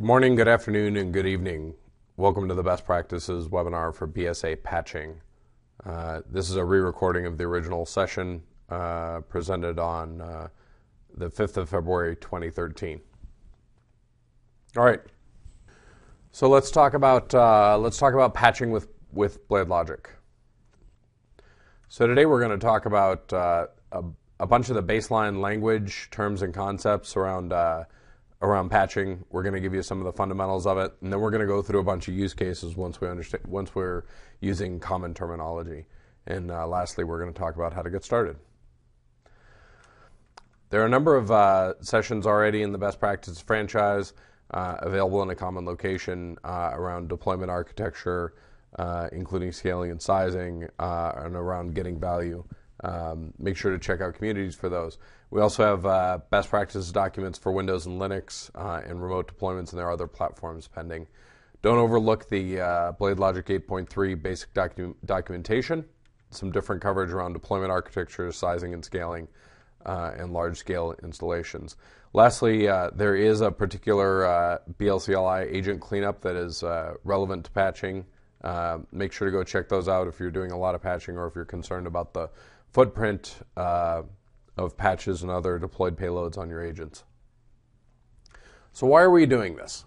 Good morning, good afternoon, and good evening. Welcome to the Best Practices webinar for BSA patching. This is a re-recording of the original session presented on the 5th of February 2013. All right, so let's talk about patching with Blade Logic. So today we're going to talk about a bunch of the baseline language, terms, and concepts around patching. We're going to give you some of the fundamentals of it, and then we're going to go through a bunch of use cases once we're using common terminology. And lastly, we're going to talk about how to get started. There are a number of sessions already in the Best Practices franchise available in a common location around deployment architecture, including scaling and sizing, and around getting value. Make sure to check out communities for those. We also have best practices documents for Windows and Linux and remote deployments, and there are other platforms pending. Don't overlook the Blade Logic 8.3 basic documentation, some different coverage around deployment architecture, sizing and scaling, and large-scale installations. Lastly, there is a particular BLCLI agent cleanup that is relevant to patching. Make sure to go check those out if you're doing a lot of patching or if you're concerned about the footprint of patches and other deployed payloads on your agents. So why are we doing this?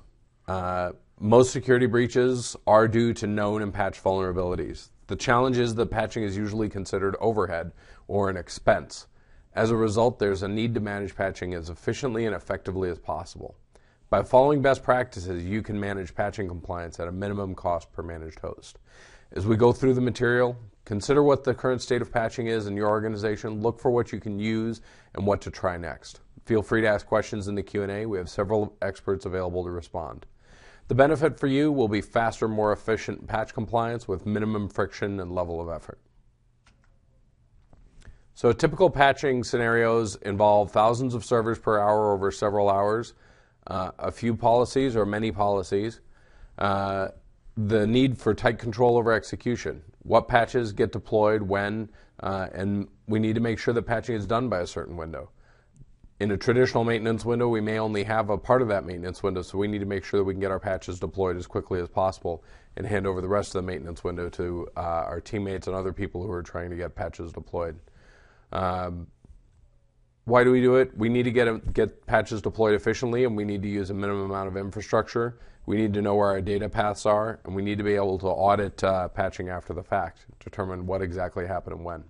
Most security breaches are due to known and patched vulnerabilities. The challenge is that patching is usually considered overhead or an expense. As a result, there's a need to manage patching as efficiently and effectively as possible. By following best practices, you can manage patching compliance at a minimum cost per managed host. As we go through the material, consider what the current state of patching is in your organization, look for what you can use and what to try next. Feel free to ask questions in the Q&A. We have several experts available to respond. The benefit for you will be faster, more efficient patch compliance with minimum friction and level of effort. So typical patching scenarios involve thousands of servers per hour over several hours, a few policies or many policies, the need for tight control over execution, what patches get deployed when, and we need to make sure that patching is done by a certain window. In a traditional maintenance window, we may only have a part of that maintenance window, so we need to make sure that we can get our patches deployed as quickly as possible and hand over the rest of the maintenance window to our teammates and other people who are trying to get patches deployed. Why do we do it? We need to get patches deployed efficiently, and we need to use a minimum amount of infrastructure. We need to know where our data paths are, and we need to be able to audit patching after the fact, determine what exactly happened and when.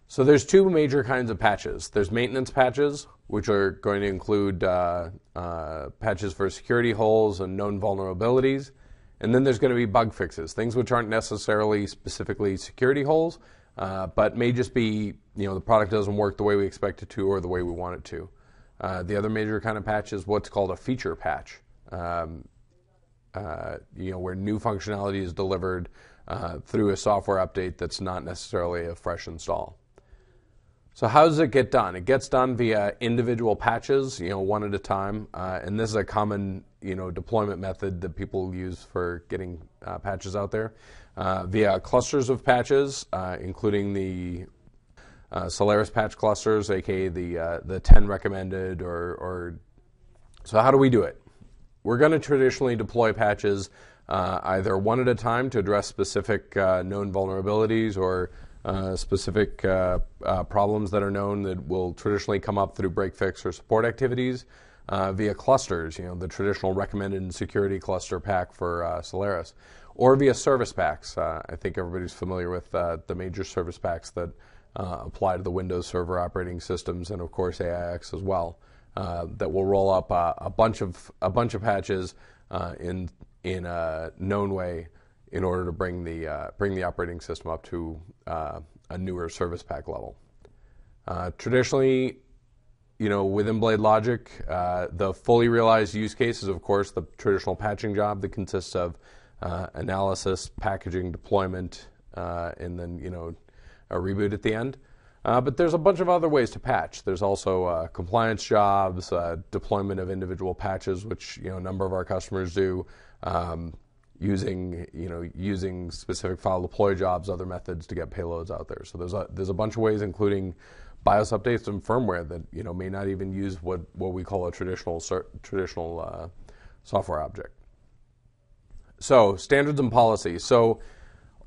So there's two major kinds of patches. There's maintenance patches, which are going to include patches for security holes and known vulnerabilities. And then there's going to be bug fixes, things which aren't necessarily specifically security holes, but may just be, the product doesn't work the way we expect it to or the way we want it to. The other major kind of patch is what's called a feature patch, where new functionality is delivered through a software update that's not necessarily a fresh install. So how does it get done? It gets done via individual patches, one at a time, and this is a common, deployment method that people use for getting patches out there, via clusters of patches, including the Solaris patch clusters, aka the 10 recommended, or so how do we do it? We're going to traditionally deploy patches either one at a time to address specific known vulnerabilities or specific problems that are known that will traditionally come up through break fix or support activities, via clusters, the traditional recommended and security cluster pack for Solaris, or via service packs. I think everybody's familiar with the major service packs that apply to the Windows Server operating systems and of course AIX as well. That will roll up a bunch of patches in a known way in order to bring the operating system up to a newer service pack level. Traditionally, within Blade Logic, the fully realized use case is, of course, the traditional patching job that consists of analysis, packaging, deployment, and then a reboot at the end. But there's a bunch of other ways to patch. There's also compliance jobs, deployment of individual patches, which a number of our customers do. Using specific file deploy jobs, other methods to get payloads out there. So there's a bunch of ways, including BIOS updates and firmware that may not even use what we call a traditional software object. So standards and policies. So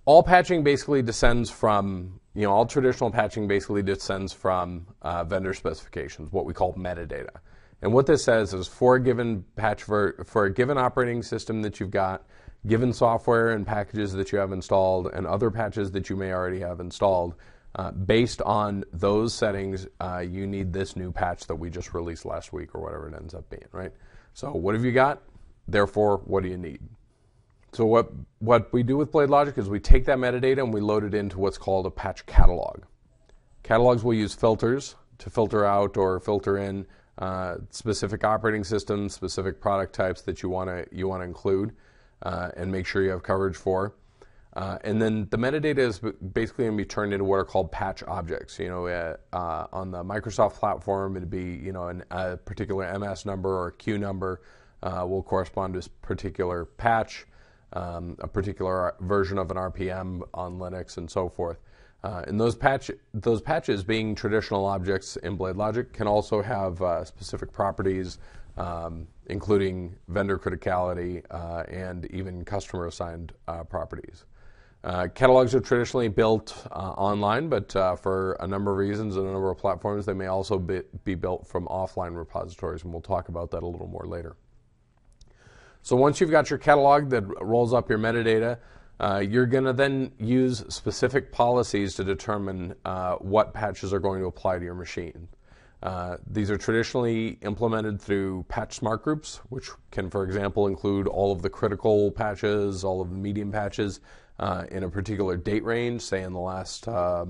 all patching basically descends from all traditional patching basically descends from vendor specifications, what we call metadata. And what this says is for a given for a given operating system that you've got, given software and packages that you have installed, and other patches that you may already have installed, based on those settings, you need this new patch that we just released last week or whatever it ends up being, right? So what have you got? Therefore, what do you need? So what we do with BladeLogic is we take that metadata and we load it into what's called a patch catalog. Catalogs will use filters to filter out or filter in specific operating systems, specific product types that you want to include and make sure you have coverage for. And then the metadata is basically going to be turned into what are called patch objects. On the Microsoft platform, it'd be a particular MS number or a Q number will correspond to a particular patch, a particular version of an RPM on Linux, and so forth. And those patches, being traditional objects in BladeLogic, can also have specific properties, including vendor criticality and even customer-assigned properties. Catalogs are traditionally built online, but for a number of reasons and a number of platforms, they may also be built from offline repositories, and we'll talk about that a little more later. So once you've got your catalog that rolls up your metadata, you're going to then use specific policies to determine what patches are going to apply to your machine. These are traditionally implemented through patch smart groups, which can, for example, include all of the critical patches, all of the medium patches in a particular date range, say in the last for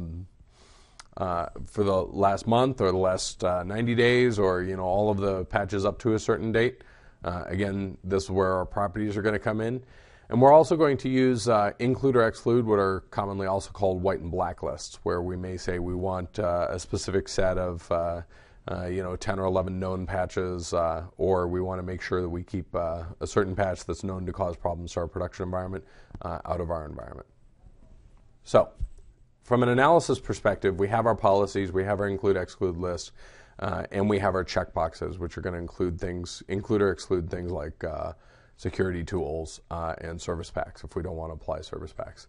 the last month or the last 90 days, or all of the patches up to a certain date. Again, this is where our properties are going to come in. And we're also going to use include or exclude, what are commonly also called white and black lists, where we may say we want a specific set of 10 or 11 known patches, or we want to make sure that we keep a certain patch that's known to cause problems to our production environment out of our environment. So from an analysis perspective, we have our policies, we have our include-exclude list, and we have our checkboxes, which are going to include or exclude things like security tools and service packs if we don't want to apply service packs.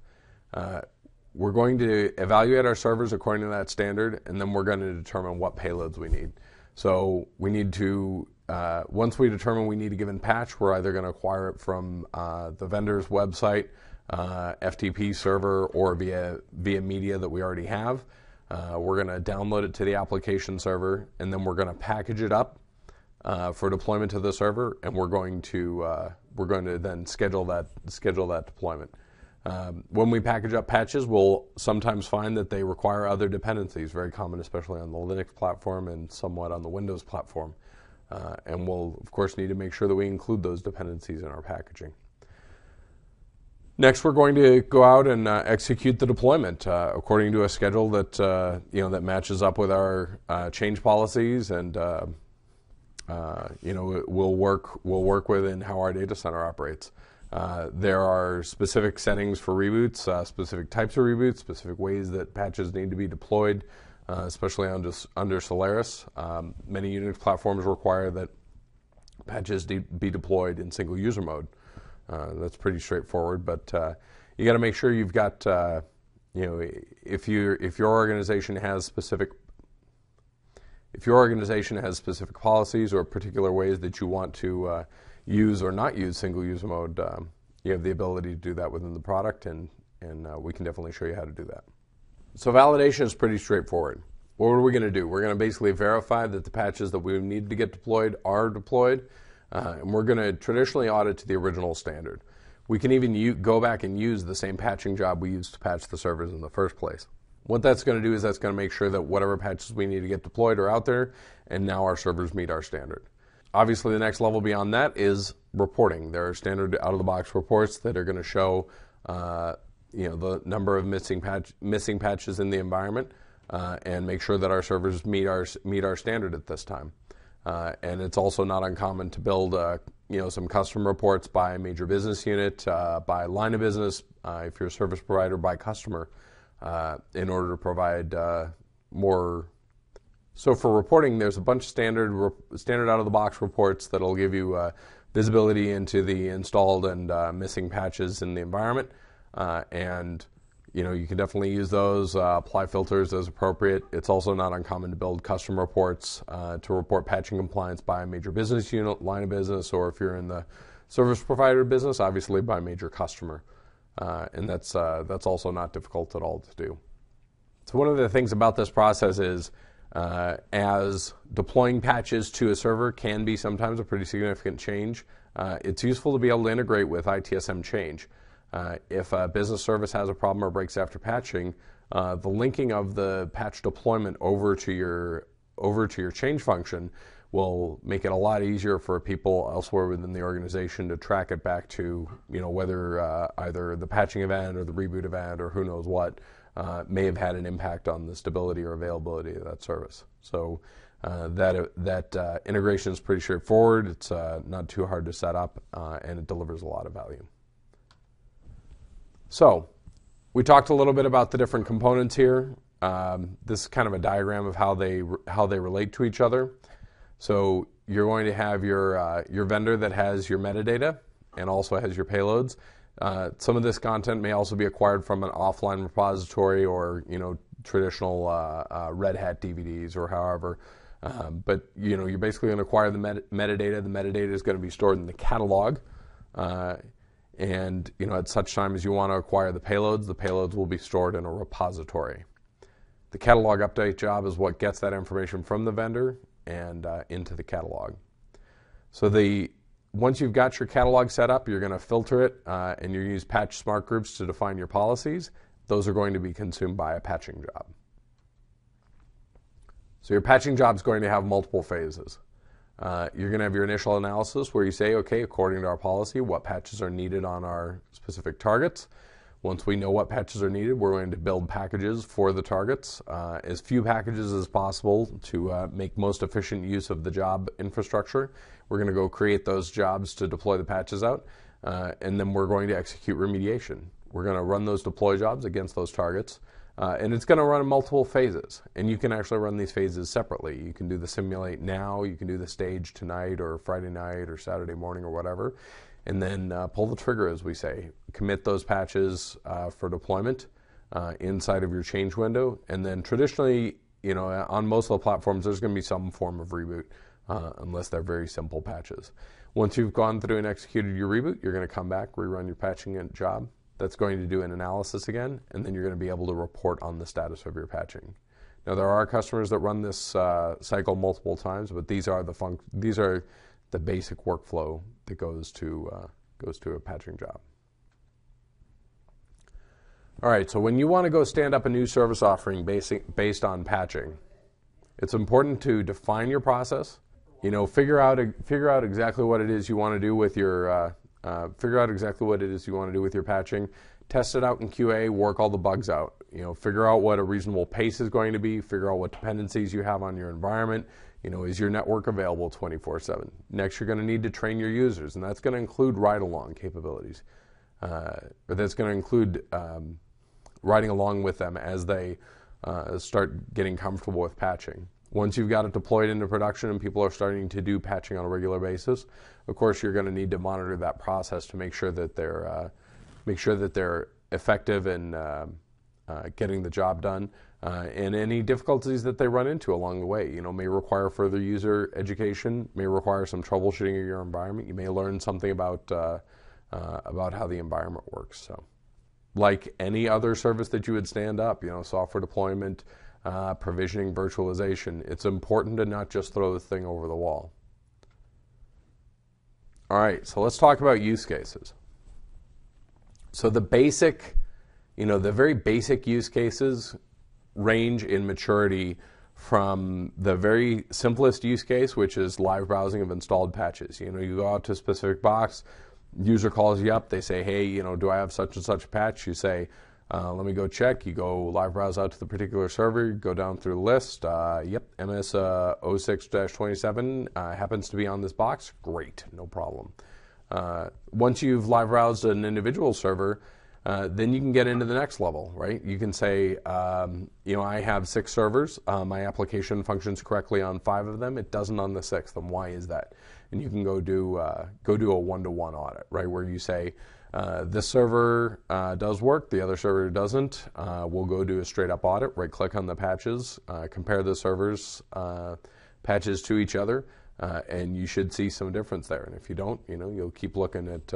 We're going to evaluate our servers according to that standard, and then we're going to determine what payloads we need. So we need to, once we determine we need a given patch, we're either going to acquire it from the vendor's website, FTP server, or via media that we already have. We're going to download it to the application server, and then we're going to package it up for deployment to the server, and we're going to then schedule that deployment. When we package up patches, we'll sometimes find that they require other dependencies, very common especially on the Linux platform and somewhat on the Windows platform. And we'll, of course, need to make sure that we include those dependencies in our packaging. Next, we're going to go out and execute the deployment according to a schedule that that matches up with our change policies, and we'll work within how our data center operates. There are specific settings for reboots, specific types of reboots, specific ways that patches need to be deployed, especially under Solaris. Many Unix platforms require that patches be deployed in single user mode. That's pretty straightforward, but you got to make sure you've got, if your organization has specific policies or particular ways that you want to use or not use single user mode, you have the ability to do that within the product, and we can definitely show you how to do that. So validation is pretty straightforward. What are we going to do? We're going to basically verify that the patches that we need to get deployed are deployed, and we're going to traditionally audit to the original standard. We can even go back and use the same patching job we used to patch the servers in the first place. What that's going to do is that's going to make sure that whatever patches we need to get deployed are out there, and now our servers meet our standard. Obviously, the next level beyond that is reporting. There are standard out-of-the-box reports that are going to show the number of missing patches in the environment, and make sure that our servers meet our standard at this time. And it's also not uncommon to build some custom reports by major business unit, by line of business, if you're a service provider, by customer, in order to provide more So for reporting, there's a bunch of standard out-of-the-box reports that'll give you visibility into the installed and missing patches in the environment, and you can definitely use those, apply filters as appropriate. It's also not uncommon to build custom reports to report patching compliance by a major business unit, line of business, or if you're in the service provider business, obviously by major customer. And that's also not difficult at all to do. So one of the things about this process is as deploying patches to a server can be sometimes a pretty significant change, it's useful to be able to integrate with ITSM change. If a business service has a problem or breaks after patching, the linking of the patch deployment over to your change function will make it a lot easier for people elsewhere within the organization to track it back to whether either the patching event or the reboot event or who knows what may have had an impact on the stability or availability of that service. So that integration is pretty straightforward. It's not too hard to set up, and it delivers a lot of value. So we talked a little bit about the different components here. This is kind of a diagram of how they relate to each other. So you're going to have your vendor that has your metadata and also has your payloads. Some of this content may also be acquired from an offline repository or traditional Red Hat DVDs or however. But you're basically going to acquire the metadata. The metadata is going to be stored in the catalog. And at such time as you want to acquire the payloads will be stored in a repository. The catalog update job is what gets that information from the vendor and into the catalog. So once you've got your catalog set up, you're going to filter it and you use patch smart groups to define your policies. Those are going to be consumed by a patching job. So your patching job is going to have multiple phases. You're going to have your initial analysis where you say, okay, according to our policy, what patches are needed on our specific targets. Once we know what patches are needed, we're going to build packages for the targets, as few packages as possible to make most efficient use of the job infrastructure. We're going to go create those jobs to deploy the patches out, and then we're going to execute remediation. We're going to run those deploy jobs against those targets, and it's going to run in multiple phases. And you can actually run these phases separately. You can do the simulate now, you can do the stage tonight or Friday night or Saturday morning or whatever, and then pull the trigger, as we say. Commit those patches for deployment inside of your change window. And then traditionally, on most of the platforms, there's going to be some form of reboot, unless they're very simple patches. Once you've gone through and executed your reboot, you're going to come back, rerun your patching job. That's going to do an analysis again, and then you're going to be able to report on the status of your patching. Now, there are customers that run this cycle multiple times, but these are the basic workflow that goes to a patching job. All right, so when you want to go stand up a new service offering based on patching, it's important to define your process. Figure out exactly what it is you want to do with your patching. Test it out in QA. Work all the bugs out. Figure out what a reasonable pace is going to be. Figure out what dependencies you have on your environment. Is your network available 24/7? Next, you're going to need to train your users, and that's going to include ride-along capabilities. Or that's going to include riding along with them as they start getting comfortable with patching. Once you've got it deployed into production and people are starting to do patching on a regular basis, of course, you're going to need to monitor that process to make sure that they're effective in getting the job done. And any difficulties that they run into along the way, may require further user education, may require some troubleshooting of your environment. You may learn something about how the environment works. So, like any other service that you would stand up, software deployment, provisioning, virtualization, it's important to not just throw the thing over the wall. All right, so let's talk about use cases. So the very basic use cases range in maturity from the very simplest use case, which is live browsing of installed patches. You go out to a specific box, user calls you up, they say, hey, do I have such and such patch? You say, let me go check. You go live browse out to the particular server, you go down through the list. Yep, MS 06-27 happens to be on this box. Great, no problem. Once you've live browsed an individual server, then you can get into the next level, right? You can say, I have 6 servers. My application functions correctly on 5 of them. It doesn't on the 6th. And why is that? And you can go do a one-to-one audit, right? Where you say, this server does work, the other server doesn't. We'll go do a straight-up audit. Right-click on the patches, compare the servers' patches to each other, and you should see some difference there. And if you don't, you'll keep looking at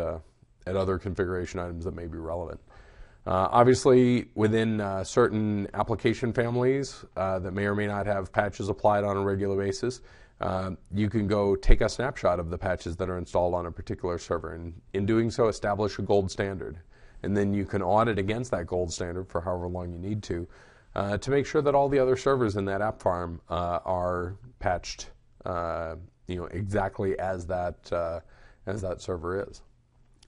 other configuration items that may be relevant. Obviously, within certain application families that may or may not have patches applied on a regular basis, you can go take a snapshot of the patches that are installed on a particular server, and in doing so, establish a gold standard. And then you can audit against that gold standard for however long you need to make sure that all the other servers in that app farm are patched, exactly as that server is.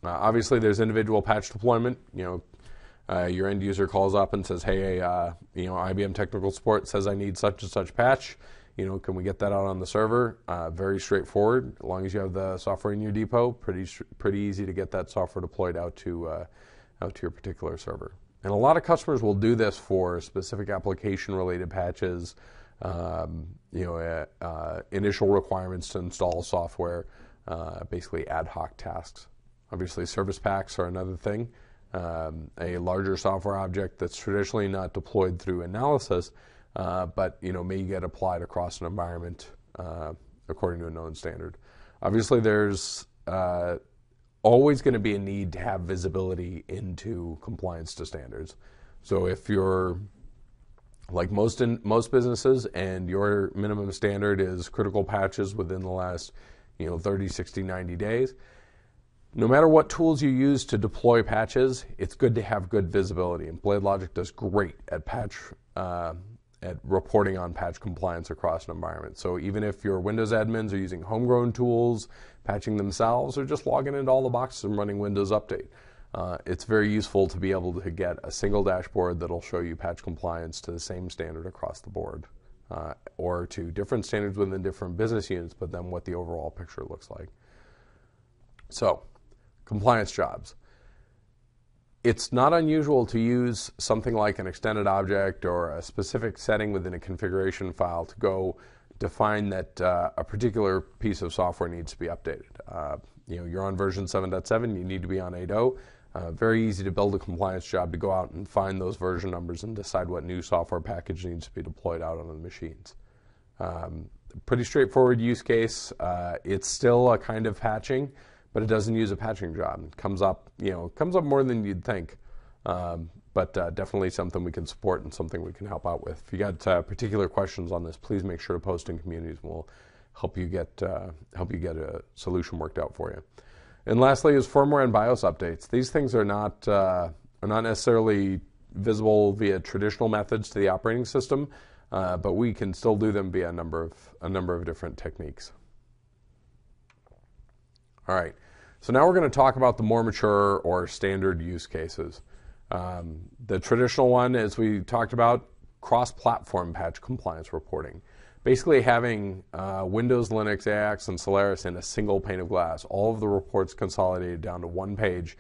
Obviously, there's individual patch deployment. Your end user calls up and says, "Hey, IBM technical support says I need such and such patch. Can we get that out on the server?" Very straightforward. As long as you have the software in your depot, pretty easy to get that software deployed out to your particular server. And a lot of customers will do this for specific application-related patches, initial requirements to install software, basically ad hoc tasks. Obviously, service packs are another thing. A larger software object that's traditionally not deployed through analysis, but may get applied across an environment according to a known standard. Obviously, there's always going to be a need to have visibility into compliance to standards. So if you're like most businesses and your minimum standard is critical patches within the last 30, 60, 90 days, no matter what tools you use to deploy patches, it's good to have good visibility. And BladeLogic does great at reporting on patch compliance across an environment. So even if your Windows admins are using homegrown tools, patching themselves, or just logging into all the boxes and running Windows Update, it's very useful to be able to get a single dashboard that'll show you patch compliance to the same standard across the board, or to different standards within different business units, but then what the overall picture looks like. So, compliance jobs. It's not unusual to use something like an extended object or a specific setting within a configuration file to go define that a particular piece of software needs to be updated. You're on version 7.7, you need to be on 8.0. Very easy to build a compliance job to go out and find those version numbers and decide what new software package needs to be deployed out on the machines. Pretty straightforward use case. It's still a kind of patching, but it doesn't use a patching job. It comes up more than you'd think, but definitely something we can support and something we can help out with. If you got particular questions on this, please make sure to post in communities, and we'll help you get a solution worked out for you. And lastly is firmware and BIOS updates. These things are not necessarily visible via traditional methods to the operating system, but we can still do them via a number of different techniques. All right, so now we're going to talk about the more mature or standard use cases. The traditional one, as we talked about, cross-platform patch compliance reporting. Basically having Windows, Linux, AIX, and Solaris in a single pane of glass, all of the reports consolidated down to one page,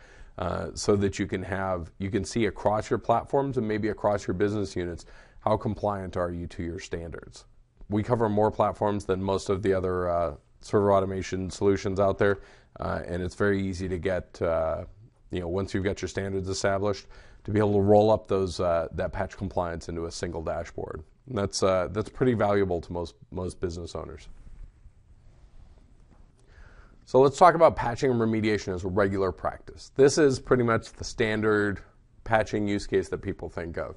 so that you can see across your platforms and maybe across your business units, how compliant are you to your standards. We cover more platforms than most of the other server automation solutions out there, and it's very easy to get, once you've got your standards established, to be able to roll up that patch compliance into a single dashboard. And that's pretty valuable to most business owners. So let's talk about patching and remediation as a regular practice. This is pretty much the standard patching use case that people think of.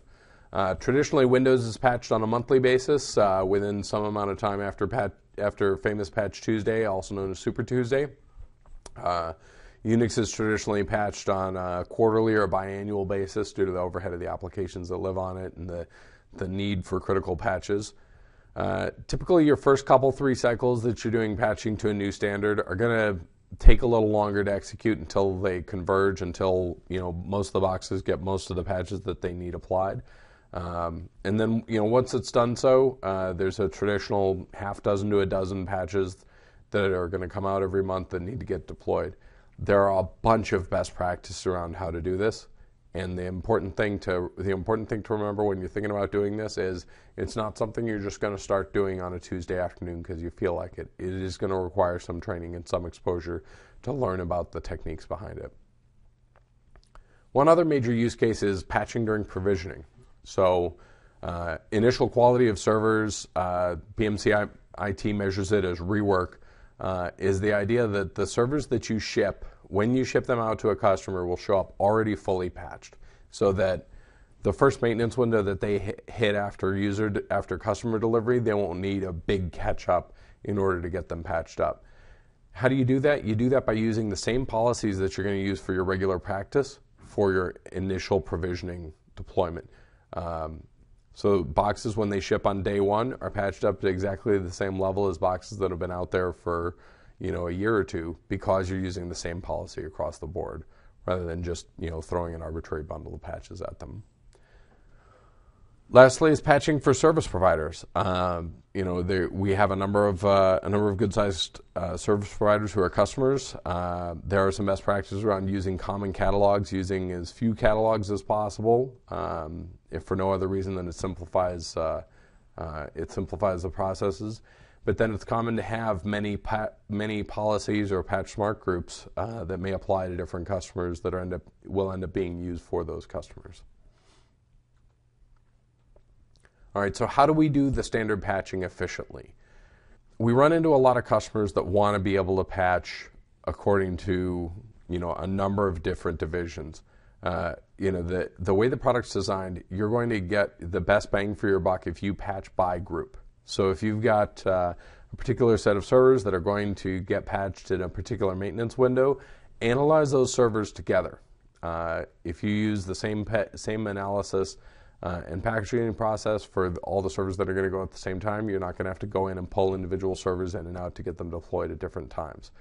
Traditionally, Windows is patched on a monthly basis within some amount of time after famous Patch Tuesday, also known as Super Tuesday. Unix is traditionally patched on a quarterly or biannual basis due to the overhead of the applications that live on it and the need for critical patches. Typically, your first 3 cycles that you're doing patching to a new standard are going to take a little longer to execute until they converge, until most of the boxes get most of the patches that they need applied. And then once it's done so, there's a traditional half dozen to a dozen patches that are going to come out every month that need to get deployed. There are a bunch of best practices around how to do this. And the important thing to remember when you're thinking about doing this is it's not something you're just going to start doing on a Tuesday afternoon because you feel like it. It is going to require some training and some exposure to learn about the techniques behind it. One other major use case is patching during provisioning. So initial quality of servers, BMC IT measures it as rework, is the idea that the servers that you ship, when you ship them out to a customer, will show up already fully patched, so that the first maintenance window that they hit after customer delivery, they won't need a big catch up in order to get them patched up. How do you do that? You do that by using the same policies that you're going to use for your regular practice for your initial provisioning deployment. So boxes, when they ship on day one, are patched up to exactly the same level as boxes that have been out there for a year or two, because you're using the same policy across the board rather than just throwing an arbitrary bundle of patches at them. Lastly is patching for service providers. We have a number of good-sized service providers who are customers. There are some best practices around using common catalogs, using as few catalogs as possible, if for no other reason than it simplifies the processes. But then it's common to have many policies or patch smart groups that may apply to different customers that will end up being used for those customers. All right, so how do we do the standard patching efficiently? We run into a lot of customers that want to be able to patch according to a number of different divisions. The way the product's designed, you're going to get the best bang for your buck if you patch by group. So if you've got a particular set of servers that are going to get patched in a particular maintenance window, analyze those servers together. If you use the same analysis and packaging process for all the servers that are going to go at the same time, you're not going to have to go in and pull individual servers in and out to get them deployed at different times.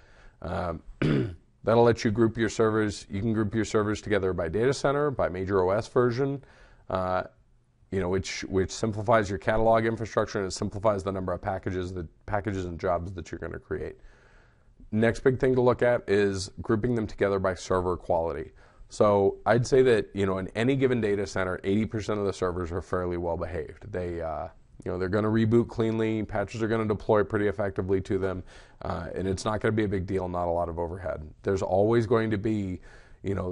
That'll let you group your servers. You can group your servers together by data center, by major OS version, which simplifies your catalog infrastructure, and it simplifies the number of packages and jobs that you're going to create. Next big thing to look at is grouping them together by server quality. So I'd say that in any given data center, 80% of the servers are fairly well behaved. They're going to reboot cleanly. Patches are going to deploy pretty effectively to them, and it's not going to be a big deal. Not a lot of overhead. There's always going to be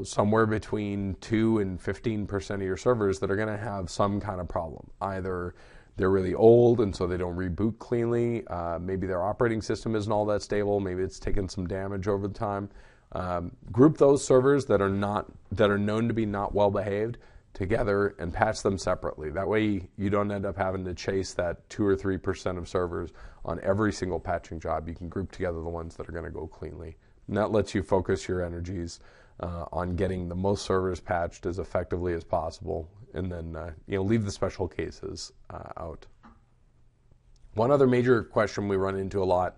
somewhere between 2 and 15% of your servers that are going to have some kind of problem. Either they're really old and so they don't reboot cleanly. Maybe their operating system isn't all that stable. Maybe it's taken some damage over the time. Group those servers that are known to be not well behaved together and patch them separately. That way you don't end up having to chase that 2 or 3% of servers on every single patching job. You can group together the ones that are going to go cleanly. And that lets you focus your energies on getting the most servers patched as effectively as possible, and then leave the special cases out. One other major question we run into a lot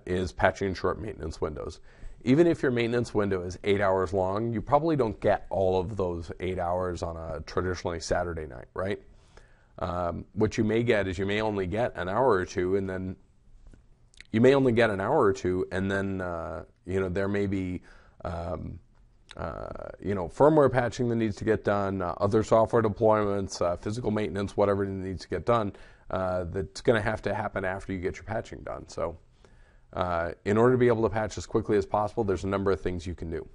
is patching short maintenance windows. Even if your maintenance window is 8 hours long, you probably don't get all of those 8 hours on a traditionally Saturday night, right? What you may get is you may only get an hour or two, and then there may be firmware patching that needs to get done, other software deployments, physical maintenance, whatever needs to get done, that's going to have to happen after you get your patching done. So in order to be able to patch as quickly as possible, there's a number of things you can do.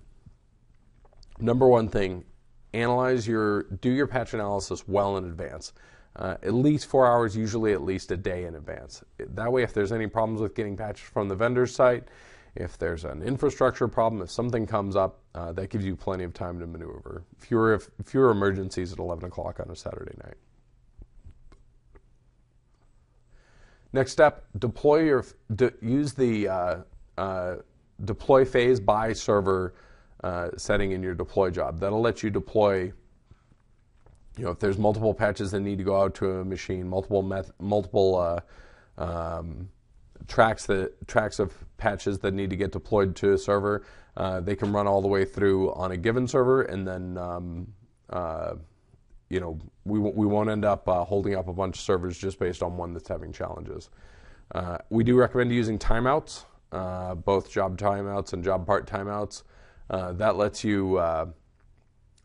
Number one thing, do your patch analysis well in advance. At least 4 hours, usually at least a day in advance. That way, if there's any problems with getting patches from the vendor's site, if there's an infrastructure problem, if something comes up, that gives you plenty of time to maneuver. Fewer emergencies at 11 o'clock on a Saturday night. Next step, use the deploy phase by server setting in your deploy job. That'll let you deploy, if there's multiple patches that need to go out to a machine, multiple tracks of patches that need to get deployed to a server, they can run all the way through on a given server, and then we won't end up holding up a bunch of servers just based on one that's having challenges. We do recommend using timeouts, both job timeouts and job part timeouts. That lets you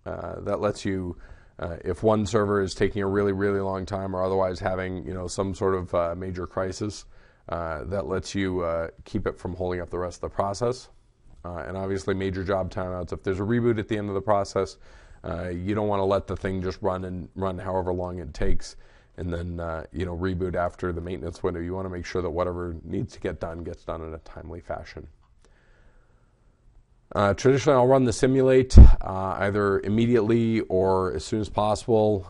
That lets you, if one server is taking a really, really long time or otherwise having some sort of major crisis, that lets you keep it from holding up the rest of the process. And obviously major job timeouts. If there's a reboot at the end of the process, you don't want to let the thing just run however long it takes and then reboot after the maintenance window. You want to make sure that whatever needs to get done gets done in a timely fashion. Traditionally, I'll run the simulate either immediately or as soon as possible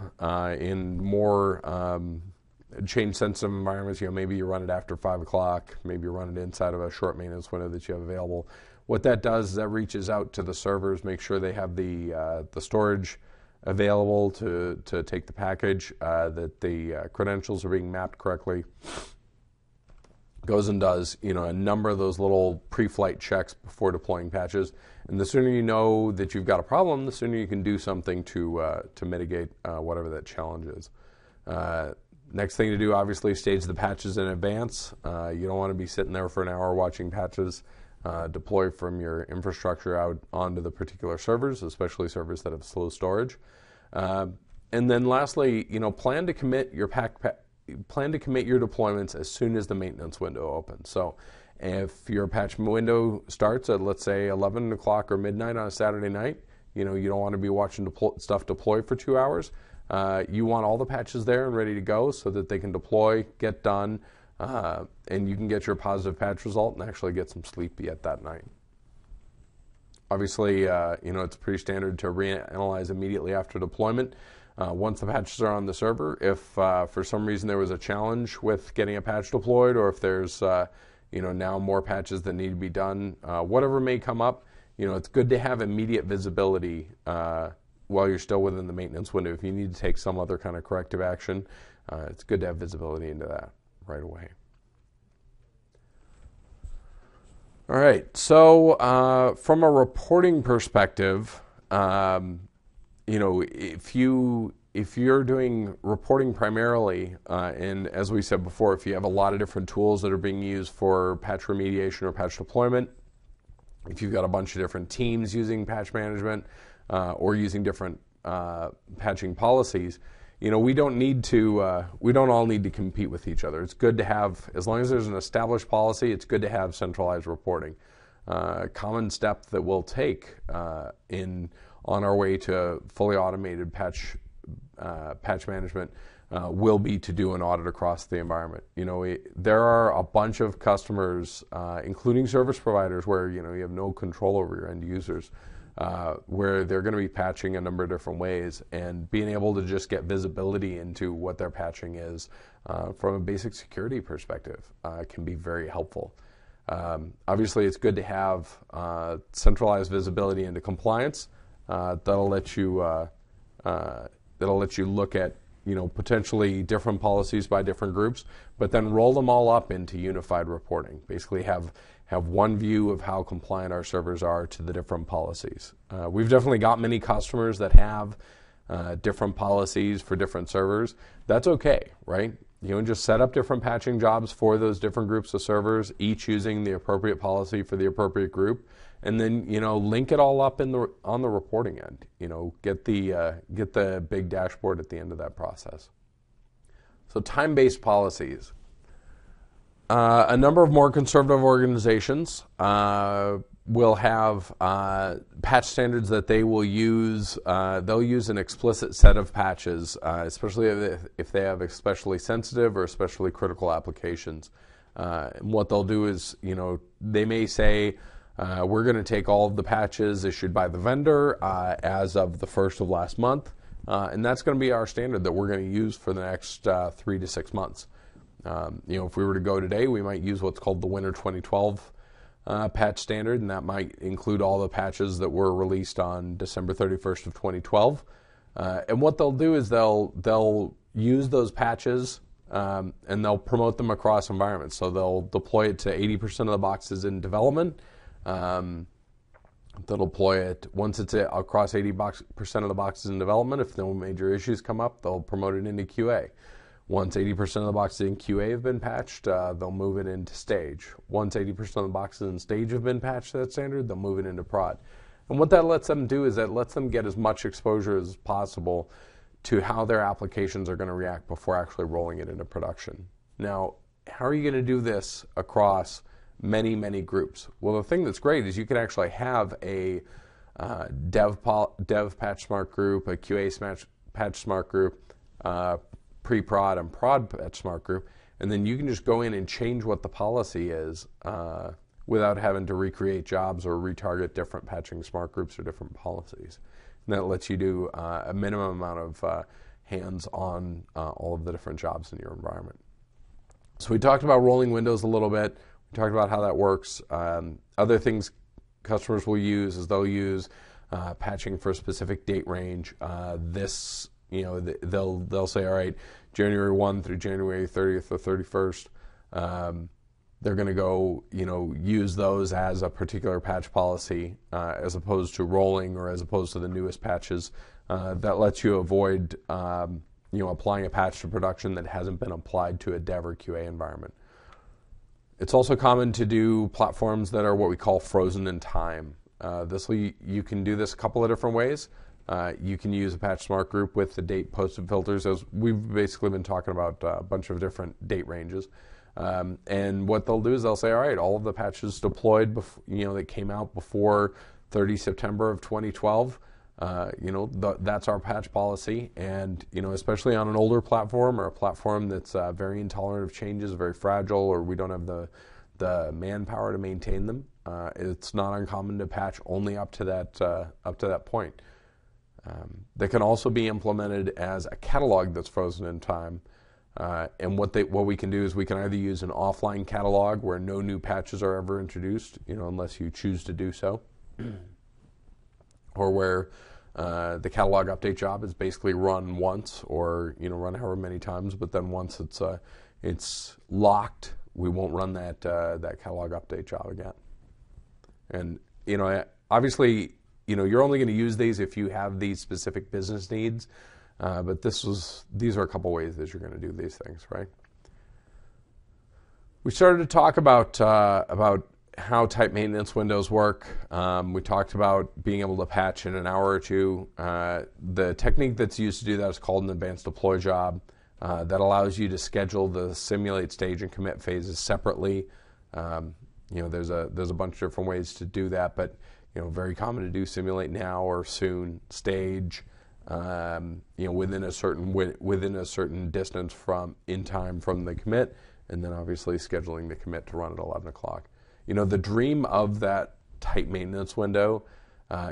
in more change-sensitive environments. Maybe you run it after 5 o'clock. Maybe you run it inside of a short maintenance window that you have available. What that does is that reaches out to the servers, make sure they have the storage available to take the package, that the credentials are being mapped correctly. Goes and does a number of those little pre-flight checks before deploying patches, and the sooner you know that you've got a problem, the sooner you can do something to mitigate whatever that challenge is. Next thing to do, obviously, stage the patches in advance. You don't want to be sitting there for an hour watching patches deploy from your infrastructure out onto the particular servers, especially servers that have slow storage. And then lastly, plan to commit your deployments as soon as the maintenance window opens. So if your patch window starts at, let's say, 11 o'clock or midnight on a Saturday night, you don't want to be watching stuff deploy for 2 hours. You want all the patches there and ready to go so that they can deploy, get done, and you can get your positive patch result and actually get some sleep yet that night. Obviously, it's pretty standard to reanalyze immediately after deployment. Once the patches are on the server, if for some reason there was a challenge with getting a patch deployed, or if there's now more patches that need to be done, whatever may come up, it's good to have immediate visibility while you're still within the maintenance window. If you need to take some other kind of corrective action, it's good to have visibility into that right away. All right, so from a reporting perspective, if you're doing reporting primarily, and as we said before, if you have a lot of different tools that are being used for patch remediation or patch deployment, if you've got a bunch of different teams using patch management or using different patching policies, we don't all need to compete with each other. It's good to have, as long as there's an established policy, it's good to have centralized reporting. Common step that we'll take on our way to fully automated patch management will be to do an audit across the environment. There are a bunch of customers, including service providers, where you have no control over your end users, where they're going to be patching a number of different ways, and being able to just get visibility into what their patching is from a basic security perspective can be very helpful. Obviously, it's good to have centralized visibility into compliance. That'll let you look at potentially different policies by different groups, but then roll them all up into unified reporting. Basically, have one view of how compliant our servers are to the different policies. We've definitely got many customers that have different policies for different servers. That's okay, right? Just set up different patching jobs for those different groups of servers, each using the appropriate policy for the appropriate group, and then link it all up on the reporting end. Get the big dashboard at the end of that process. So time-based policies. A number of more conservative organizations will have patch standards that they will use. They'll use an explicit set of patches, especially if they have especially sensitive or especially critical applications. And what they'll do is, they may say, we're going to take all of the patches issued by the vendor as of the first of last month, and that's going to be our standard that we're going to use for the next 3 to 6 months. If we were to go today, we might use what's called the Winter 2012 patch standard, and that might include all the patches that were released on December 31st of 2012. And what they'll do is they'll use those patches and they'll promote them across environments. So they'll deploy it to 80% of the boxes in development. They'll deploy it once it's across 80% of the boxes in development. If no major issues come up, they'll promote it into QA. Once 80% of the boxes in QA have been patched, they'll move it into stage. Once 80% of the boxes in stage have been patched to that standard, they'll move it into prod. And what that lets them do is that lets them get as much exposure as possible to how their applications are going to react before actually rolling it into production. Now, how are you going to do this across many, many groups? Well, the thing that's great is you can actually have a dev patch smart group, a QA patch smart group, pre-prod and prod patch smart group, and then you can just go in and change what the policy is without having to recreate jobs or retarget different patching smart groups or different policies. And that lets you do a minimum amount of hands on all of the different jobs in your environment. So we talked about rolling windows a little bit. We talked about how that works. Other things customers will use is they'll use patching for a specific date range. They'll say, all right, January 1 through January 30th or 31st. They're going to go, use those as a particular patch policy as opposed to rolling or as opposed to the newest patches. That lets you avoid, applying a patch to production that hasn't been applied to a dev or QA environment. It's also common to do platforms that are what we call frozen in time. You can do this a couple of different ways. You can use a patch smart group with the date posted filters, as we've basically been talking about a bunch of different date ranges. And what they'll do is they'll say, all right, all of the patches deployed, that came out before 30 September of 2012, that's our patch policy. And, especially on an older platform or a platform that's very intolerant of changes, very fragile, or we don't have the manpower to maintain them, it's not uncommon to patch only up to that point. They can also be implemented as a catalog that's frozen in time. And what we can do is we can either use an offline catalog where no new patches are ever introduced, unless you choose to do so, or where the catalog update job is basically run once, or run however many times, but then once it's locked, we won't run that catalog update job again. And obviously, you're only going to use these if you have these specific business needs. But these are a couple ways that you're going to do these things, right? We started to talk about how type maintenance windows work. We talked about being able to patch in an hour or two. The technique that's used to do that is called an advanced deploy job. That allows you to schedule the simulate, stage, and commit phases separately. There's a bunch of different ways to do that, but very common to do simulate now or soon, stage. Within a certain distance in time from the commit, and then obviously scheduling the commit to run at 11 o'clock. The dream of that type maintenance window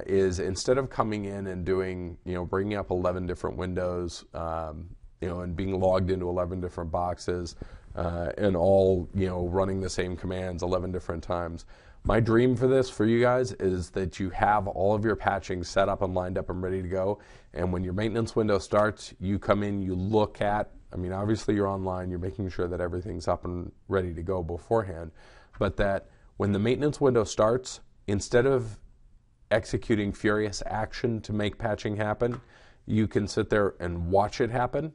is instead of coming in and doing, bringing up 11 different windows, and being logged into 11 different boxes, and all, running the same commands 11 different times. My dream for this, for you guys, is that you have all of your patching set up and lined up and ready to go. And when your maintenance window starts, you come in, you look at, obviously you're online, you're making sure that everything's up and ready to go beforehand. But that when the maintenance window starts, instead of executing furious action to make patching happen, you can sit there and watch it happen,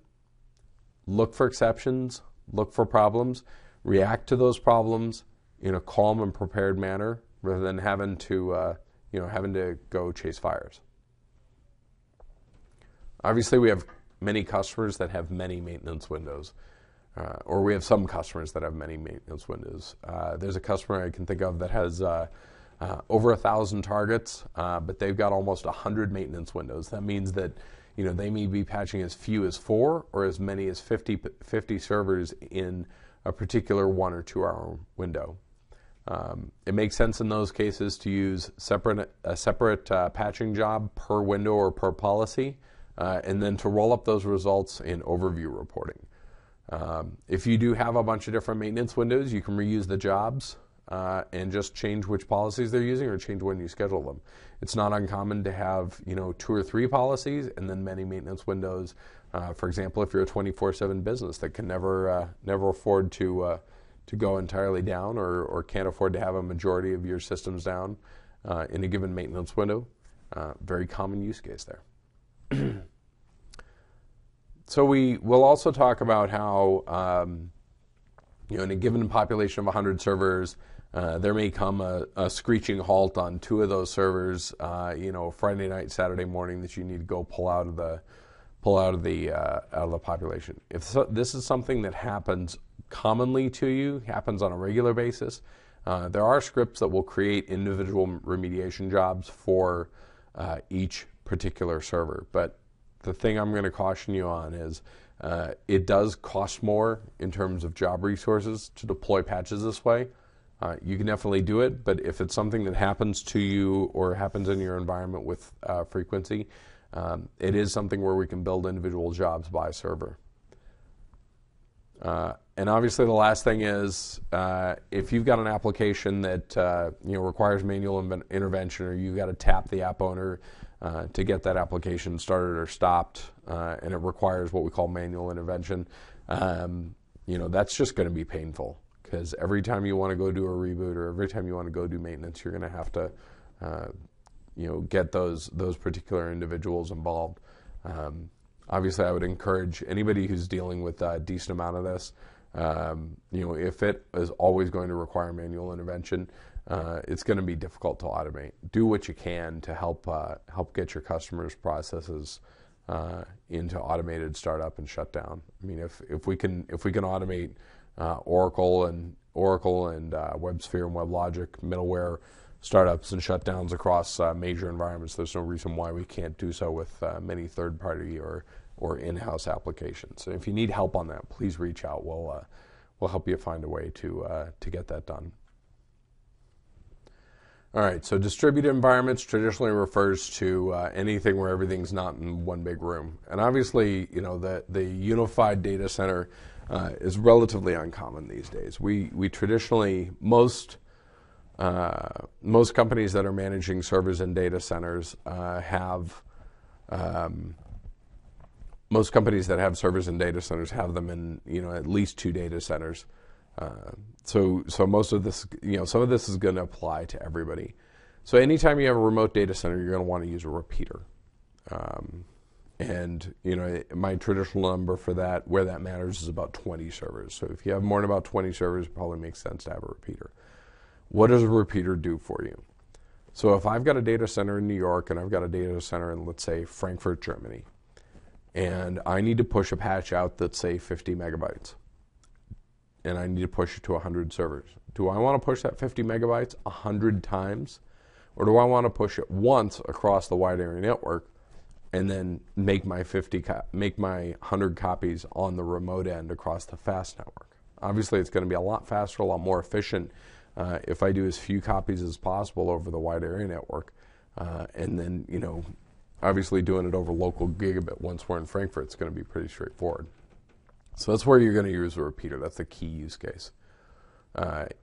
look for exceptions, look for problems, react to those problems in a calm and prepared manner, rather than having to go chase fires. Obviously, we have many customers that have many maintenance windows, or we have some customers that have many maintenance windows. There's a customer I can think of that has over 1,000 targets, but they've got almost 100 maintenance windows. That means that they may be patching as few as 4 or as many as 50 servers in a particular 1 or 2 hour window. It makes sense in those cases to use a separate patching job per window or per policy, and then to roll up those results in overview reporting. If you do have a bunch of different maintenance windows, you can reuse the jobs and just change which policies they're using or change when you schedule them. It's not uncommon to have 2 or 3 policies and then many maintenance windows. For example, if you're a 24/7 business that can never afford to go entirely down or can't afford to have a majority of your systems down in a given maintenance window. Very common use case there. So we'll also talk about how, in a given population of 100 servers, There may come a screeching halt on 2 of those servers, Friday night, Saturday morning, that you need to go pull out of the population. If this is something that happens commonly to you, happens on a regular basis, there are scripts that will create individual remediation jobs for each particular server. But the thing I'm going to caution you on is it does cost more in terms of job resources to deploy patches this way. You can definitely do it, but if it's something that happens to you or happens in your environment with frequency, it is something where we can build individual jobs by server. And obviously the last thing is if you've got an application that requires manual intervention, or you've got to tap the app owner to get that application started or stopped, and it requires what we call manual intervention, that's just going to be painful, because every time you want to go do a reboot or every time you want to go do maintenance, you're going to have to get those particular individuals involved. Obviously, I would encourage anybody who's dealing with a decent amount of this, if it is always going to require manual intervention, it's going to be difficult to automate. Do what you can to help get your customers' processes into automated startup and shutdown. I mean, if we can automate Oracle and WebSphere and WebLogic middleware startups and shutdowns across major environments, there's no reason why we can't do so with many third-party or in-house applications. So if you need help on that, please reach out. We'll help you find a way to get that done. All right, so distributed environments traditionally refers to anything where everything's not in one big room. And obviously, the unified data center is relatively uncommon these days. We traditionally, most companies that are managing servers in data centers most companies that have servers in data centers have them in at least 2 data centers. So most of this, some of this is going to apply to everybody. So anytime you have a remote data center, you're going to want to use a repeater. And my traditional number for that, where that matters, is about 20 servers. So if you have more than about 20 servers, it probably makes sense to have a repeater. What does a repeater do for you? So if I've got a data center in New York and I've got a data center in, let's say, Frankfurt, Germany, and I need to push a patch out that's, say, 50 megabytes, and I need to push it to 100 servers. Do I want to push that 50 megabytes 100 times? Or do I want to push it once across the wide area network and then make my 100 copies on the remote end across the fast network? Obviously, it's going to be a lot faster, a lot more efficient if I do as few copies as possible over the wide area network. And then, obviously doing it over local gigabit once we're in Frankfurt, it's going to be pretty straightforward. So that's where you're going to use a repeater. That's the key use case.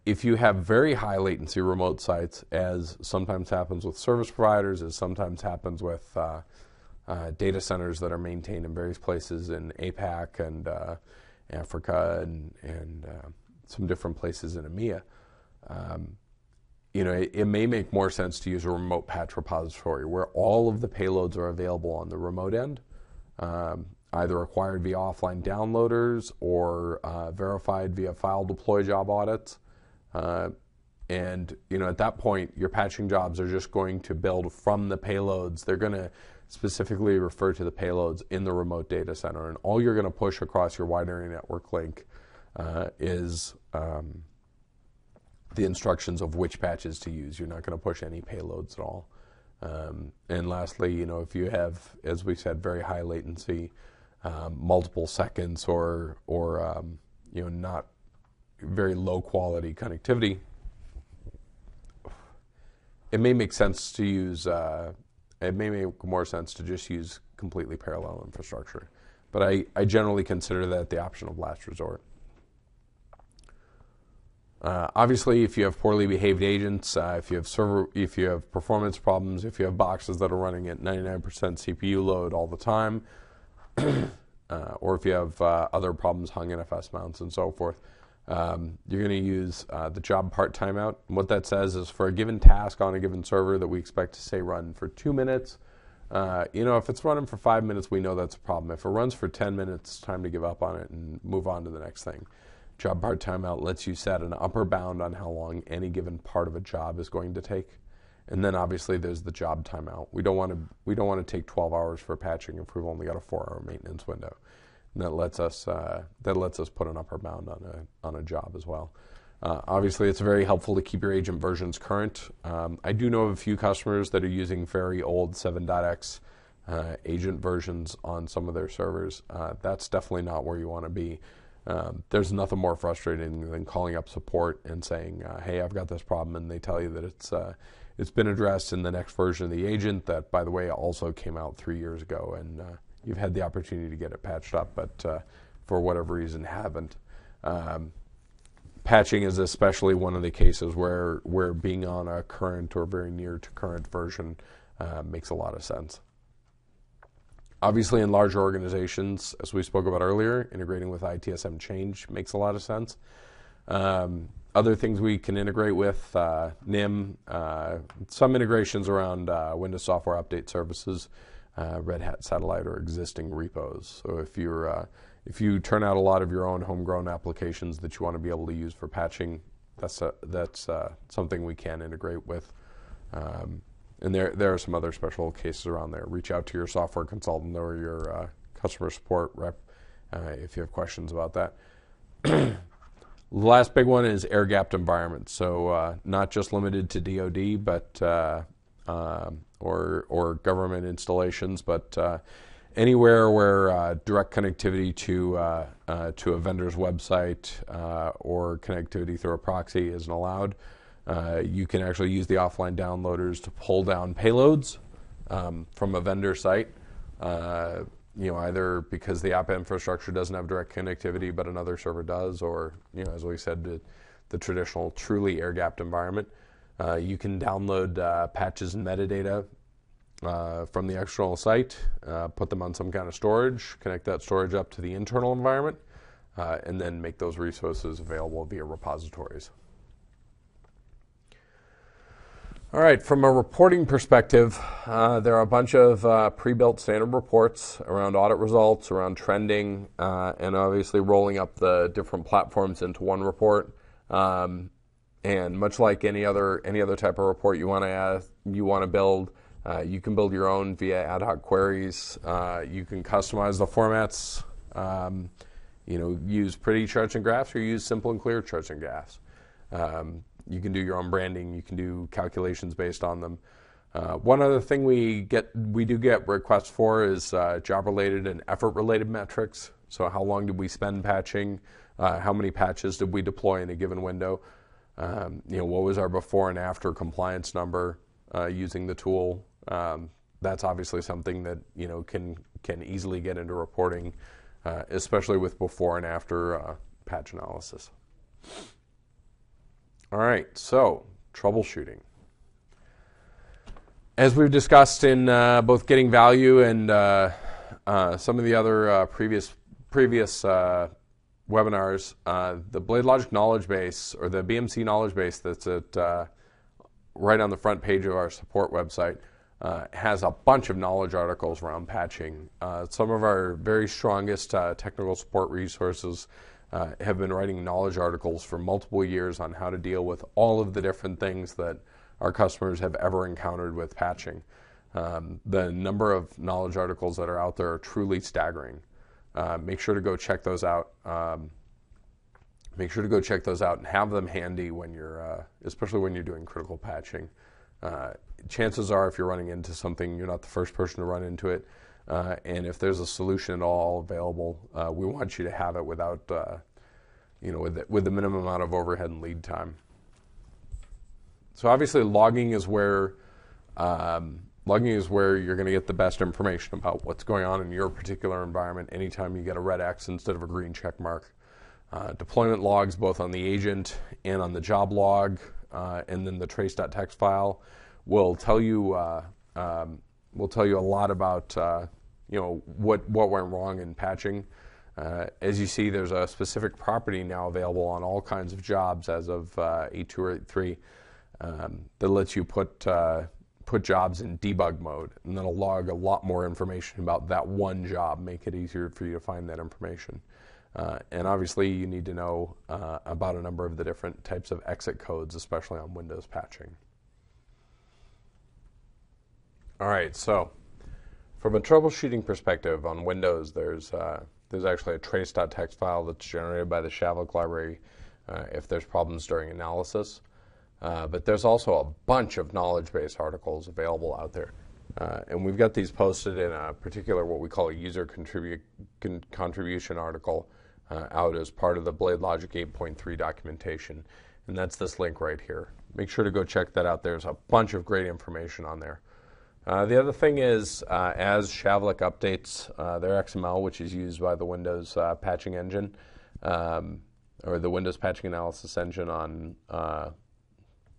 If you have very high latency remote sites, as sometimes happens with service providers, as sometimes happens with data centers that are maintained in various places in APAC and Africa and some different places in EMEA, it may make more sense to use a remote patch repository where all of the payloads are available on the remote end, either acquired via offline downloaders or verified via file deploy job audits. And at that point, your patching jobs are just going to build from the payloads. They're going to specifically refer to the payloads in the remote data center. And all you're going to push across your wide area network link is the instructions of which patches to use. You're not going to push any payloads at all. And lastly, if you have, as we said, very high latency, multiple seconds or not very low quality connectivity, it may make sense to use, it may make more sense to just use completely parallel infrastructure. But I generally consider that the option of last resort. Obviously, if you have poorly behaved agents, if you have performance problems, if you have boxes that are running at 99% CPU load all the time, or if you have other problems, hung NFS mounts and so forth, you're going to use the job part timeout. And what that says is for a given task on a given server that we expect to, say, run for 2 minutes, if it's running for 5 minutes, we know that's a problem. If it runs for 10 minutes, it's time to give up on it and move on to the next thing. job part timeout lets you set an upper bound on how long any given part of a job is going to take. And then obviously there's the job timeout. We don't want to take 12 hours for patching if we've only got a 4-hour maintenance window. And that lets us put an upper bound on a job as well. Obviously, it's very helpful to keep your agent versions current. I do know of a few customers that are using very old 7.x agent versions on some of their servers. That's definitely not where you want to be. There's nothing more frustrating than calling up support and saying, hey, I've got this problem, and they tell you that it's been addressed in the next version of the agent that, by the way, also came out 3 years ago, and you've had the opportunity to get it patched up, but for whatever reason haven't. Patching is especially one of the cases where being on a current or very near to current version makes a lot of sense. Obviously, in larger organizations, as we spoke about earlier, integrating with ITSM change makes a lot of sense. Other things we can integrate with NIM, some integrations around Windows Software Update Services, Red Hat Satellite, or existing repos. So if you turn out a lot of your own homegrown applications that you want to be able to use for patching, that's something we can integrate with. And there are some other special cases around there. Reach out to your software consultant or your customer support rep if you have questions about that. The last big one is air-gapped environments. So not just limited to DoD, but or government installations, but anywhere where direct connectivity to a vendor's website or connectivity through a proxy isn't allowed. You can actually use the offline downloaders to pull down payloads from a vendor site. Either because the app infrastructure doesn't have direct connectivity, but another server does, or as we said, the traditional truly air-gapped environment. You can download patches and metadata from the external site, put them on some kind of storage, connect that storage up to the internal environment, and then make those resources available via repositories. All right, from a reporting perspective, there are a bunch of pre-built standard reports around audit results, around trending, and obviously rolling up the different platforms into one report. And much like any other type of report you want to build, you can build your own via ad hoc queries. You can customize the formats. Use pretty charts and graphs, or use simple and clear charts and graphs. You can do your own branding. You can do calculations based on them. One other thing we do get requests for is job-related and effort-related metrics. So how long did we spend patching? How many patches did we deploy in a given window? What was our before and after compliance number using the tool? That's obviously something that can easily get into reporting, especially with before and after patch analysis. All right, so troubleshooting. As we've discussed in both Getting Value and some of the other previous webinars, the BladeLogic knowledge base, or the BMC knowledge base that's right on the front page of our support website, has a bunch of knowledge articles around patching. Some of our very strongest technical support resources have been writing knowledge articles for multiple years on how to deal with all of the different things that our customers have ever encountered with patching. The number of knowledge articles that are out there are truly staggering. Make sure to go check those out. Make sure to go check those out and have them handy when you're, especially when you're doing critical patching. Chances are, if you're running into something, you're not the first person to run into it. And if there's a solution at all available, we want you to have it without, with the minimum amount of overhead and lead time. So obviously, logging is where you're going to get the best information about what's going on in your particular environment. Anytime you get a red X instead of a green check mark, deployment logs both on the agent and on the job log, and then the trace.txt file will tell you a lot about what went wrong in patching. As you see, there's a specific property now available on all kinds of jobs as of 8.2 or 8.3 that lets you put jobs in debug mode, and that'll log a lot more information about that one job, make it easier for you to find that information. And obviously you need to know about a number of the different types of exit codes, especially on Windows patching. All right, so from a troubleshooting perspective on Windows, there's actually a trace.txt file that's generated by the Shavlik library if there's problems during analysis. But there's also a bunch of knowledge base articles available out there. And we've got these posted in a particular what we call a user contribution article out as part of the BladeLogic 8.3 documentation. And that's this link right here. Make sure to go check that out. There's a bunch of great information on there. The other thing is, as Shavlik updates their XML, which is used by the Windows patching engine, or the Windows patching analysis engine on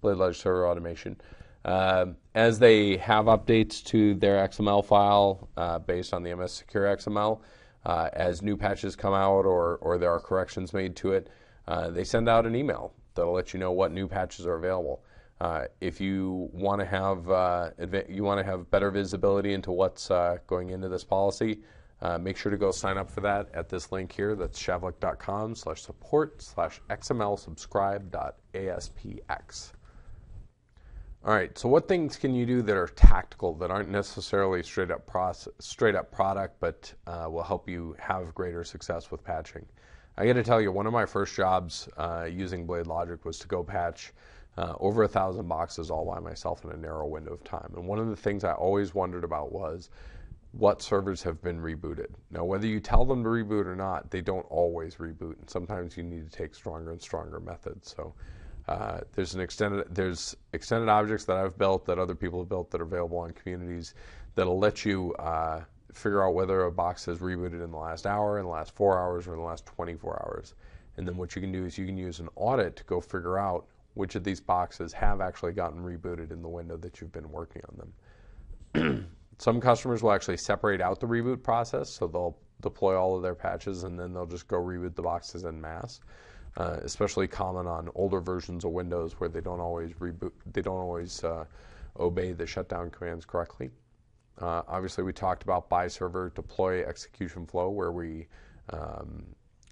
BladeLogic Server Automation, as they have updates to their XML file based on the MS Secure XML, as new patches come out or there are corrections made to it, they send out an email that'll let you know what new patches are available. If you want to have better visibility into what's going into this policy, make sure to go sign up for that at this link here. That's shavlik.com/support/xmlsubscribe.aspx. All right, so what things can you do that are tactical, that aren't necessarily straight up product, but will help you have greater success with patching? I got to tell you, one of my first jobs using BladeLogic was to go patch over 1,000 boxes all by myself in a narrow window of time. And one of the things I always wondered about was what servers have been rebooted. Now, whether you tell them to reboot or not, they don't always reboot, and sometimes you need to take stronger and stronger methods. So there's extended objects that I've built, that other people have built, that are available on communities that'll let you figure out whether a box has rebooted in the last hour, in the last 4 hours, or in the last 24 hours. And then what you can do is you can use an audit to go figure out which of these boxes have actually gotten rebooted in the window that you've been working on them. Some customers will actually separate out the reboot process, so they'll deploy all of their patches and then they'll just go reboot the boxes en masse. Especially common on older versions of Windows where they don't always obey the shutdown commands correctly. Obviously, we talked about by server deploy execution flow, where we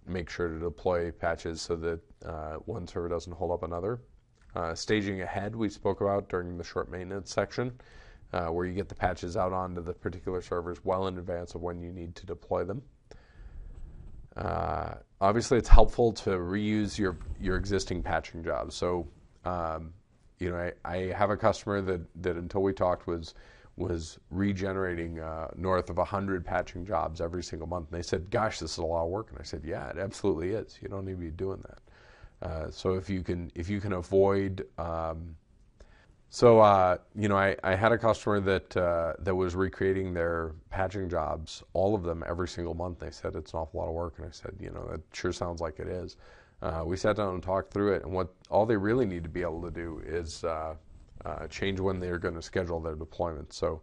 make sure to deploy patches so that one server doesn't hold up another. Staging ahead, we spoke about during the short maintenance section, where you get the patches out onto the particular servers well in advance of when you need to deploy them. Obviously, it's helpful to reuse your existing patching jobs. So, I have a customer that until we talked was regenerating north of 100 patching jobs every single month. And they said, "Gosh, this is a lot of work." And I said, "Yeah, it absolutely is. You don't need to be doing that." So if you can avoid I had a customer that was recreating their patching jobs, all of them, every single month. They said it's an awful lot of work, and I said, that sure sounds like it is. We sat down and talked through it, and what all they really need to be able to do is change when they're going to schedule their deployment. So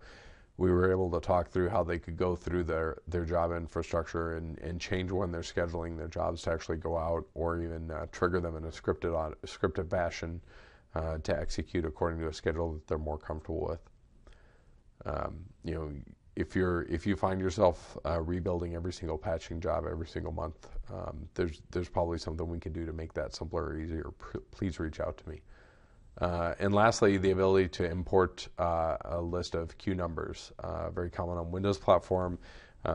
we were able to talk through how they could go through their job infrastructure and change when they're scheduling their jobs to actually go out, or even trigger them in a scripted fashion to execute according to a schedule that they're more comfortable with. If you find yourself rebuilding every single patching job every single month, there's probably something we can do to make that simpler or easier. Please reach out to me. And lastly, the ability to import a list of queue numbers, very common on Windows platform.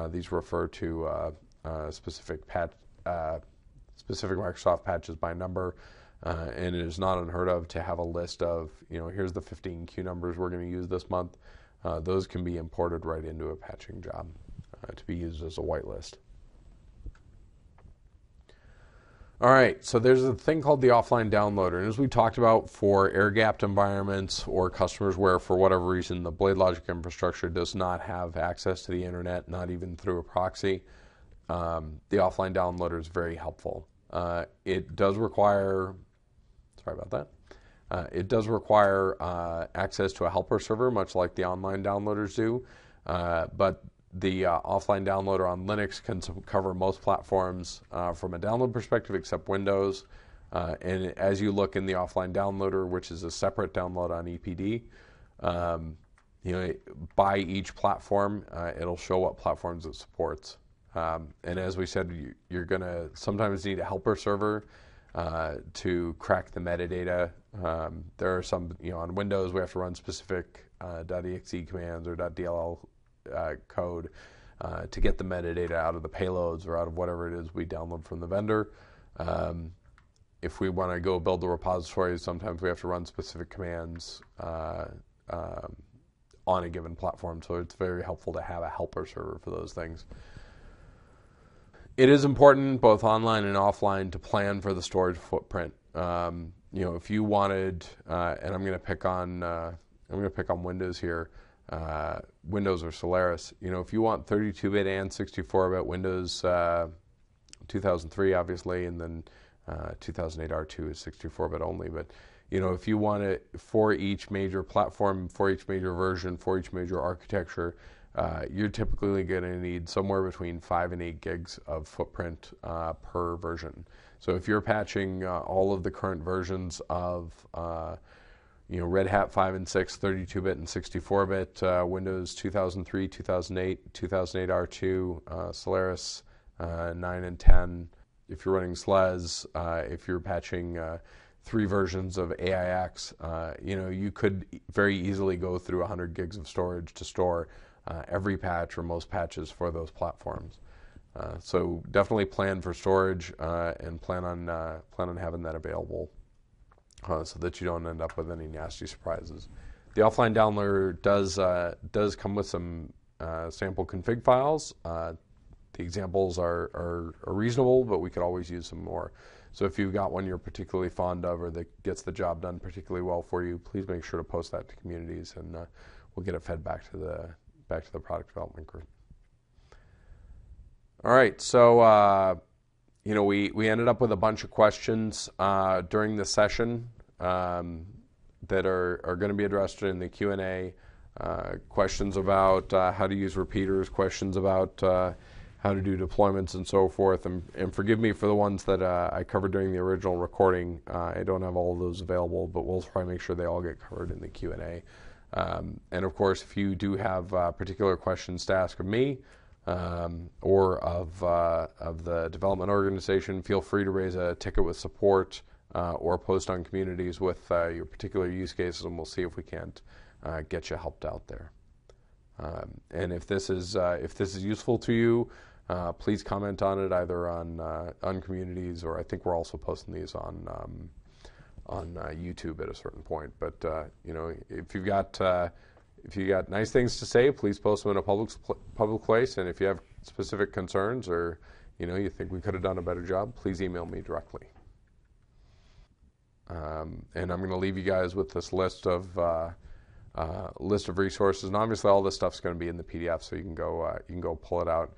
These refer to specific Microsoft patches by number. And it is not unheard of to have a list of, here's the 15 queue numbers we're going to use this month. Those can be imported right into a patching job to be used as a whitelist. All right, so there's a thing called the offline downloader. And as we talked about, for air-gapped environments or customers where, for whatever reason, the BladeLogic infrastructure does not have access to the internet, not even through a proxy, the offline downloader is very helpful. It does require it does require access to a helper server, much like the online downloaders do. But the offline downloader on Linux can cover most platforms from a download perspective, except Windows. And as you look in the offline downloader, which is a separate download on EPD, by each platform, it'll show what platforms it supports. And as we said, you're going to sometimes need a helper server to crack the metadata. There are some, on Windows we have to run specific .exe commands or .dll code to get the metadata out of the payloads or out of whatever it is we download from the vendor. If we want to go build the repositories, sometimes we have to run specific commands on a given platform, so it's very helpful to have a helper server for those things. It is important, both online and offline, to plan for the storage footprint. If you wanted, and I'm going to pick on Windows here, Windows or Solaris. If you want 32-bit and 64-bit Windows 2003, obviously, and then 2008 R2 is 64-bit only. But if you want it for each major platform, for each major version, for each major architecture, you're typically going to need somewhere between 5 and 8 gigs of footprint per version. So if you're patching all of the current versions of Red Hat 5 and 6, 32-bit and 64-bit, Windows 2003, 2008, 2008 R2, Solaris 9 and 10. If you're running SLES, if you're patching 3 versions of AIX, you could very easily go through 100 gigs of storage to store every patch or most patches for those platforms. So definitely plan for storage and plan on having that available so that you don't end up with any nasty surprises. The offline downloader does come with some sample config files. The examples are reasonable, but we could always use some more. So if you've got one you're particularly fond of or that gets the job done particularly well for you, please make sure to post that to communities, and we'll get it fed back to the product development group. All right, so we ended up with a bunch of questions during the session that are going to be addressed in the Q&A. Questions about how to use repeaters, questions about how to do deployments and so forth. And forgive me for the ones that I covered during the original recording. I don't have all of those available, but we'll try to make sure they all get covered in the Q&A. And of course, if you do have particular questions to ask of me or of the development organization, feel free to raise a ticket with support or post on communities with your particular use cases, and we'll see if we can't get you helped out there. And if this is useful to you, please comment on it either on communities, or I think we're also posting these on YouTube at a certain point. But if you've got nice things to say, please post them in a public place. And if you have specific concerns or you think we could have done a better job, please email me directly. And I'm going to leave you guys with this list of resources, and obviously all this stuff's going to be in the PDF, so you can go pull it out.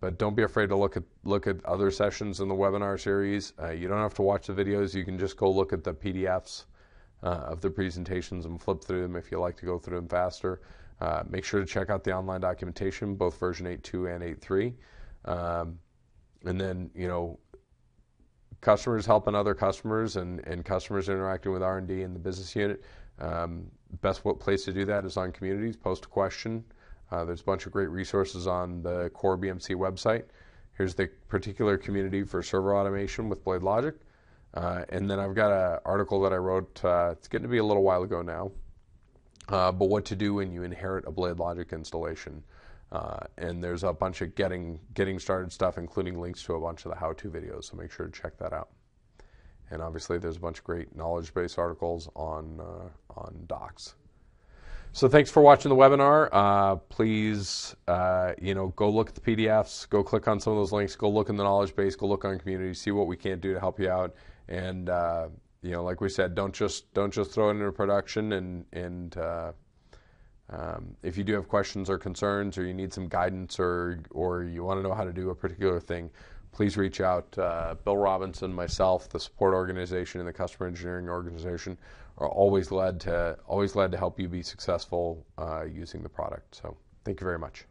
But don't be afraid to look at other sessions in the webinar series. You don't have to watch the videos. You can just go look at the PDFs of the presentations and flip through them if you like to go through them faster. Make sure to check out the online documentation, both version 8.2 and 8.3. And then customers helping other customers and customers interacting with R&D in the business unit. Best place to do that is on communities. Post a question. There's a bunch of great resources on the core BMC website. Here's the particular community for server automation with BladeLogic. And then I've got an article that I wrote, it's getting to be a little while ago now, but what to do when you inherit a BladeLogic installation. And there's a bunch of getting started stuff, including links to a bunch of the how-to videos, so make sure to check that out. And obviously there's a bunch of great knowledge base articles on docs. So thanks for watching the webinar. Please, go look at the PDFs, go click on some of those links, go look in the knowledge base, go look on community, see what we can do to help you out. And like we said, don't just throw it into production. And if you do have questions or concerns, or you need some guidance, or you want to know how to do a particular thing, please reach out. Bill Robinson, myself, the support organization, and the customer engineering organization are always glad to help you be successful using the product. So thank you very much.